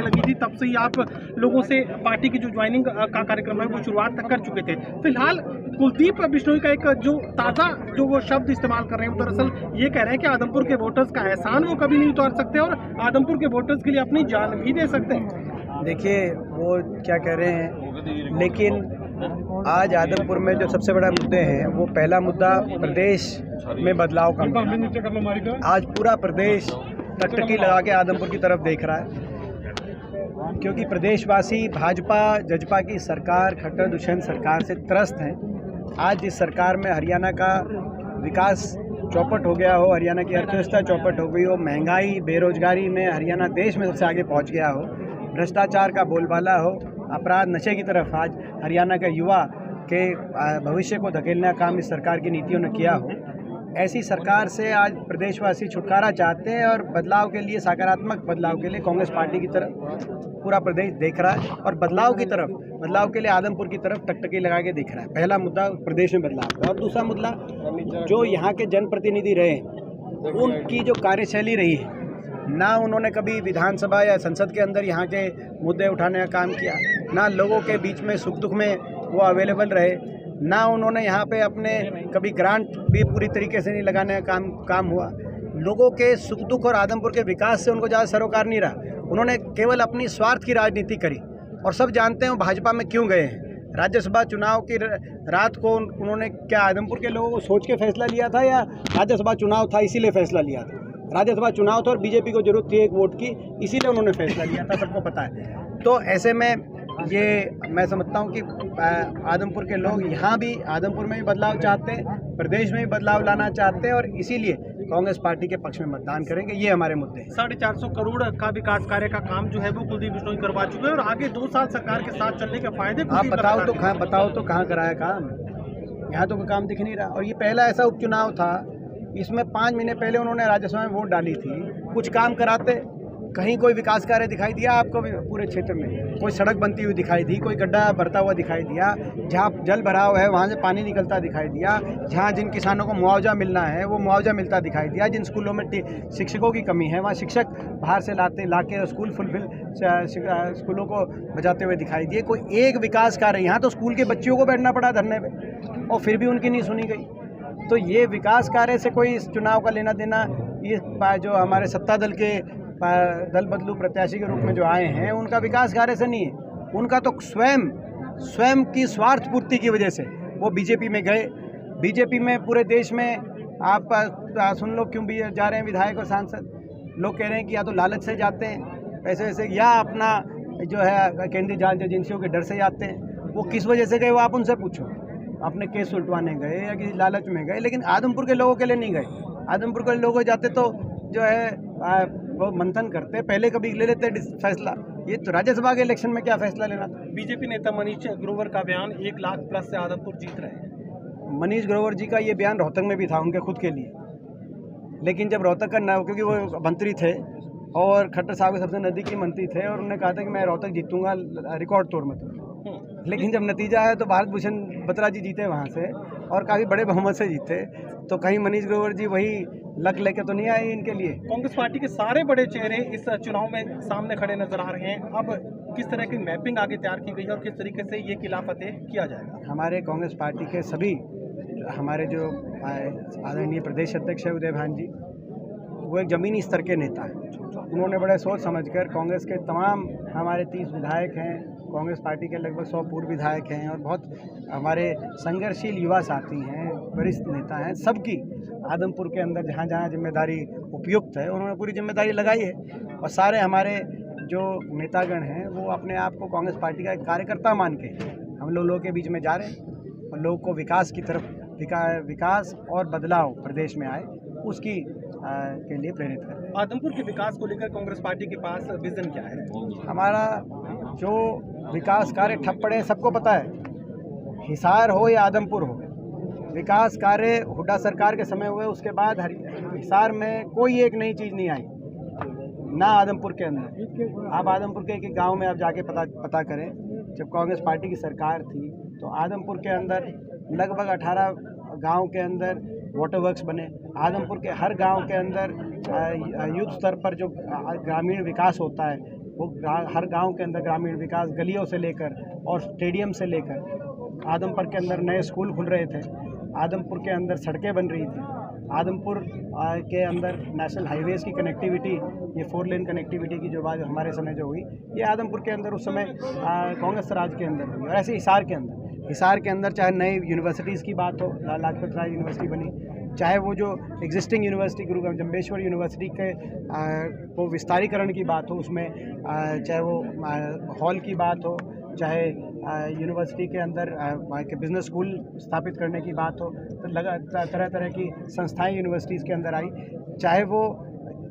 आने लगी थी तब से ही आप लोगों से पार्टी की जो ज्वाइनिंग का कार्यक्रम है वो शुरुआत तक कर चुके थे। फिलहाल कुलदीप बिश्नोई का एक जो ताज़ा जो वो शब्द इस्तेमाल कर रहे हैं, वो दरअसल ये कह रहे हैं कि आदमपुर के वोटर्स का एहसान वो कभी नहीं उतार सकते और आदमपुर के वोटर्स के लिए अपनी जान भी दे सकते हैं। देखिए वो क्या कह रहे हैं, लेकिन आज आदमपुर में जो सबसे बड़ा मुद्दे हैं, वो पहला मुद्दा प्रदेश में बदलाव का। आज पूरा प्रदेश टकटकी लगा के आदमपुर की तरफ देख रहा है, क्योंकि प्रदेशवासी भाजपा जजपा की सरकार, खट्टर दुष्यंत सरकार से त्रस्त हैं। आज जिस सरकार में हरियाणा का विकास चौपट हो गया हो, हरियाणा की अर्थव्यवस्था चौपट हो गई हो, महंगाई बेरोजगारी में हरियाणा देश में सबसे आगे पहुंच गया हो, भ्रष्टाचार का बोलबाला हो, अपराध नशे की तरफ आज हरियाणा के युवा के भविष्य को धकेलने का काम इस सरकार की नीतियों ने किया हो, ऐसी सरकार से आज प्रदेशवासी छुटकारा चाहते हैं और बदलाव के लिए, सकारात्मक बदलाव के लिए कांग्रेस पार्टी की तरफ पूरा प्रदेश देख रहा है और बदलाव के लिए आदमपुर की तरफ टकटकी लगा के दिख रहा है। पहला मुद्दा प्रदेश में बदलाव, और दूसरा मुद्दा जो यहाँ के जनप्रतिनिधि रहे, उनकी जो कार्यशैली रही है, ना उन्होंने कभी विधानसभा या संसद के अंदर यहाँ के मुद्दे उठाने का काम किया, ना लोगों के बीच में सुख दुख में वो अवेलेबल रहे, ना उन्होंने यहाँ पे अपने कभी ग्रांट भी पूरी तरीके से नहीं लगाने का काम हुआ। लोगों के सुख दुख और आदमपुर के विकास से उनको ज़्यादा सरोकार नहीं रहा। उन्होंने केवल अपनी स्वार्थ की राजनीति करी, और सब जानते हैं वो भाजपा में क्यों गए हैं। राज्यसभा चुनाव की रात को उन्होंने क्या आदमपुर के लोगों को सोच के फैसला लिया था, या राज्यसभा चुनाव था इसीलिए फैसला लिया था? राज्यसभा चुनाव था और बीजेपी को जरूरत थी एक वोट की, इसीलिए उन्होंने फैसला लिया था, सबको पता है। तो ऐसे में ये मैं समझता हूँ कि आदमपुर के लोग यहाँ भी, आदमपुर में भी बदलाव चाहते हैं, प्रदेश में भी बदलाव लाना चाहते हैं, और इसीलिए कांग्रेस पार्टी के पक्ष में मतदान करेंगे। ये हमारे मुद्दे हैं। 450 करोड़ का विकास कार्य का काम जो है वो कुलदीप बिश्नोई करवा चुके हैं और आगे 2 साल सरकार के साथ चलने के फायदे आप बताओ तो कहाँ कराया काम? यहाँ तो कोई काम दिख नहीं रहा। और ये पहला ऐसा उपचुनाव था, इसमें 5 महीने पहले उन्होंने राज्यसभा में वोट डाली थी, कुछ काम कराते, कहीं कोई विकास कार्य दिखाई दिया आपको? पूरे क्षेत्र में कोई सड़क बनती हुई दिखाई दी, कोई गड्ढा भरता हुआ दिखाई दिया, जहाँ जल भराव है वहाँ से पानी निकलता दिखाई दिया, जहाँ जिन किसानों को मुआवजा मिलना है वो मुआवजा मिलता दिखाई दिया, जिन स्कूलों में शिक्षकों की कमी है वहाँ शिक्षक बाहर से लाके स्कूल फुलफिल स्कूलों को बजाते हुए दिखाई दिए। कोई एक विकास कार्य, यहाँ तो स्कूल के बच्चियों को बैठना पड़ा धरने पर और फिर भी उनकी नहीं सुनी गई। तो ये विकास कार्य से कोई इस चुनाव का लेना देना, ये जो हमारे सत्ता दल के दल बदलू प्रत्याशी के रूप में जो आए हैं, उनका विकास कार्य से नहीं है। उनका तो स्वयं की स्वार्थ पूर्ति की वजह से वो बीजेपी में गए। बीजेपी में पूरे देश में आप सुन लो क्यों भी जा रहे हैं विधायक और सांसद। लोग कह रहे हैं कि या तो लालच से जाते हैं पैसे वैसे, या अपना जो है केंद्रीय जांच एजेंसियों के डर से जाते हैं। वो किस वजह से गए वो आप उनसे पूछो। अपने केस उल्टवाने गए या किसी लालच में गए, लेकिन आदमपुर के लोगों के लिए नहीं गए। आदमपुर के लोग जाते तो जो है वो मंथन करते, पहले कभी ले लेते फैसला। ये तो राज्यसभा के इलेक्शन में क्या फैसला लेना था? बीजेपी नेता मनीष ग्रोवर का बयान 1 लाख प्लस से आदमपुर जीत रहे हैं। मनीष ग्रोवर जी का ये बयान रोहतक में भी था उनके खुद के लिए, लेकिन जब रोहतक का क्योंकि वो मंत्री थे और खट्टर साहब के सबसे नज़दीकी मंत्री थे, और उन्होंने कहा था कि मैं रोहतक जीतूंगा रिकॉर्ड तोड़ में। लेकिन जब नतीजा आया तो भारत भूषण बत्रा जी जीते वहाँ से, और काफ़ी बड़े बहुमत से जीते। तो कहीं मनीष ग्रोवर जी वही लक लेके तो नहीं आए इनके लिए। कांग्रेस पार्टी के सारे बड़े चेहरे इस चुनाव में सामने खड़े नजर आ रहे हैं। अब किस तरह की मैपिंग आगे तैयार की गई है और किस तरीके से ये किला फतेह किया जाएगा? हमारे कांग्रेस पार्टी के सभी, हमारे जो आदरणीय प्रदेश अध्यक्ष है उदय भान जी, वो एक ज़मीनी स्तर के नेता हैं। उन्होंने बड़े सोच समझकर कांग्रेस के तमाम, हमारे 30 विधायक हैं, कांग्रेस पार्टी के लगभग 100 पूर्व विधायक हैं, और बहुत हमारे संघर्षशील युवा साथी हैं, वरिष्ठ नेता हैं, सबकी आदमपुर के अंदर जहाँ जहाँ जिम्मेदारी उपयुक्त है उन्होंने पूरी जिम्मेदारी लगाई है। और सारे हमारे जो नेतागण हैं वो अपने आप को कांग्रेस पार्टी का एक कार्यकर्ता मान के हम लोगों के बीच में जा रहे हैं, और लोगों को विकास की तरफ, विकास और बदलाव प्रदेश में आए उसकी के लिए प्रेरित करें। आदमपुर के विकास को लेकर कांग्रेस पार्टी के पास विजन क्या है? हमारा जो विकास कार्य ठप पड़े हैं सबको पता है, हिसार हो या आदमपुर हो, विकास कार्य हुड्डा सरकार के समय हुए, उसके बाद हिसार में कोई एक नई चीज़ नहीं आई, ना आदमपुर के अंदर। आप आदमपुर के एक गांव में आप जाके पता करें, जब कांग्रेस पार्टी की सरकार थी तो आदमपुर के अंदर लगभग 18 गांव के अंदर वाटर वर्क्स बने। आदमपुर के हर गांव के अंदर युद्ध स्तर पर जो ग्रामीण विकास होता है वो हर गांव के अंदर ग्रामीण विकास, गलियों से लेकर और स्टेडियम से लेकर आदमपुर के अंदर नए स्कूल खुल रहे थे, आदमपुर के अंदर सड़कें बन रही थी, आदमपुर के अंदर नेशनल हाईवेज़ की कनेक्टिविटी, ये 4 लेन कनेक्टिविटी की जो बात हमारे समय जो हुई, ये आदमपुर के अंदर उस समय कांग्रेस राज के अंदर हुई। और ऐसे हिसार के अंदर चाहे नई यूनिवर्सिटीज़ की बात हो, लाजपत राय यूनिवर्सिटी बनी, चाहे वो जो एग्जिस्टिंग यूनिवर्सिटी गुरु जम्बेश्वर यूनिवर्सिटी के वो विस्तारीकरण की बात हो, उसमें चाहे वो हॉल की बात हो, चाहे यूनिवर्सिटी के अंदर के बिज़नेस स्कूल स्थापित करने की बात हो, तो तरह तरह की संस्थाएं यूनिवर्सिटीज़ के अंदर आई, चाहे वो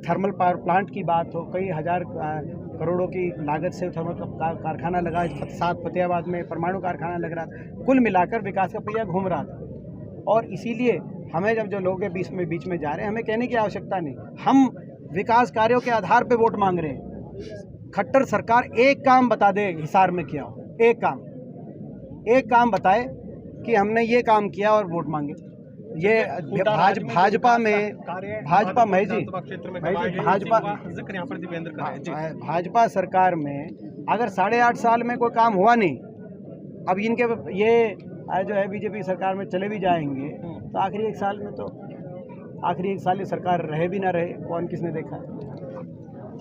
थर्मल पावर प्लांट की बात हो, कई हज़ार करोड़ों की लागत से थर्मल कारखाना लगा, साथ फतेहाबाद में परमाणु कारखाना लग रहा था। कुल मिलाकर विकास का पहिया घूम रहा था। और इसीलिए हमें जब जो लोग बीच में जा रहे हैं, हमें कहने की आवश्यकता नहीं, हम विकास कार्यों के आधार पर वोट मांग रहे हैं। खट्टर सरकार एक काम बता दे हिसार में किया हो, एक काम बताए कि हमने ये काम किया और वोट मांगे। ये भाजपा में जी भाजपा सरकार में अगर 8.5 साल में कोई काम हुआ नहीं, अब इनके ये जो है बीजेपी सरकार में चले भी जाएंगे तो आखिरी 1 साल ये सरकार रहे भी ना रहे, कौन किसने देखा।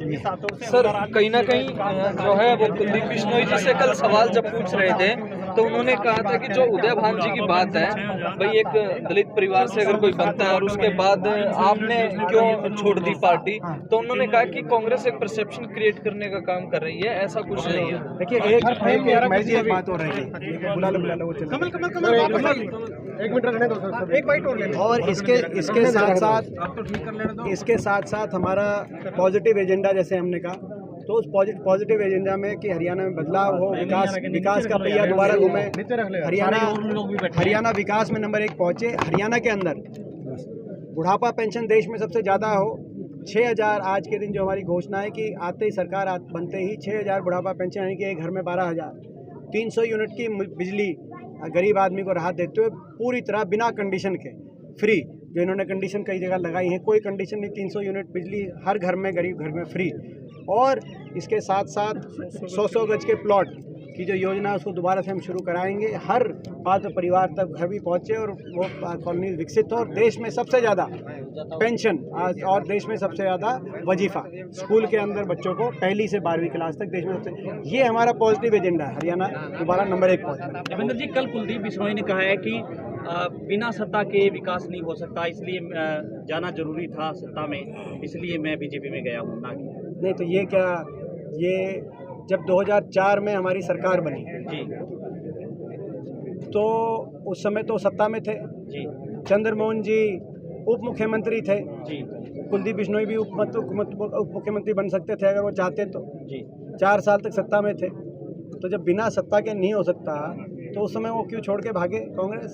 सर कहीं ना कहीं जो है वो कुलदीप बिश्नोई जी से कल सवाल जब पूछ रहे थे तो उन्होंने कहा था कि जो उदय भान जी की बात है, भाई एक दलित परिवार से अगर कोई बनता है और उसके बाद आपने क्यों छोड़ दी पार्टी, तो उन्होंने कहा कि कांग्रेस एक परसेप्शन क्रिएट करने का काम कर रही है, ऐसा कुछ नहीं है। देखिए एक बात हो रही है, और इसके साथ हमारा पॉजिटिव एजेंडा, जैसे हमने कहा, तो उस पॉजिटिव एजेंडा में कि हरियाणा में बदलाव हो, विकास का पहिया दोबारा घूमे, हरियाणा विकास में नंबर 1 पहुंचे। हरियाणा के अंदर बुढ़ापा पेंशन देश में सबसे ज़्यादा हो, 6,000 आज के दिन जो हमारी घोषणा है कि आते ही सरकार बनते ही 6,000 बुढ़ापा पेंशन, यानी कि एक घर में 12,000, 300 यूनिट की बिजली गरीब आदमी को राहत देते हुए पूरी तरह बिना कंडीशन के फ्री, जो इन्होंने कंडीशन कई जगह लगाई है, कोई कंडीशन नहीं, 300 यूनिट बिजली हर घर में, गरीब घर में फ्री। और इसके साथ 100 गज के प्लॉट की जो योजना है उसको दोबारा से हम शुरू कराएंगे, हर पात्र परिवार तक घर भी पहुँचे और वो कॉलोनी विकसित हो। और देश में सबसे ज़्यादा पेंशन और देश में सबसे ज़्यादा वजीफ़ा स्कूल के अंदर बच्चों को 1ली से 12वीं क्लास तक देश में सबसे, ये हमारा पॉजिटिव एजेंडा है, हरियाणा दोबारा नंबर 1 पहुँचना। देवेंद्र जी, कल कुलदीप बिश्नोई ने कहा है कि बिना सत्ता के विकास नहीं हो सकता, इसलिए जाना जरूरी था सत्ता में, इसलिए मैं बीजेपी में गया हूँ। नहीं तो ये जब 2004 में हमारी सरकार बनी जी, तो उस समय तो सत्ता में थे जी, चंद्रमोहन जी उप मुख्यमंत्री थे जी, कुलदीप बिश्नोई भी उप मुख्यमंत्री बन सकते थे अगर वो चाहते तो जी। 4 साल तक सत्ता में थे। तो जब बिना सत्ता के नहीं हो सकता तो उस समय वो क्यों छोड़ के भागे कांग्रेस,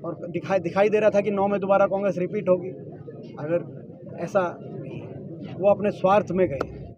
और दिखाई दे रहा था कि 9 में दोबारा कांग्रेस रिपीट होगी। अगर ऐसा, वो अपने स्वार्थ में गए।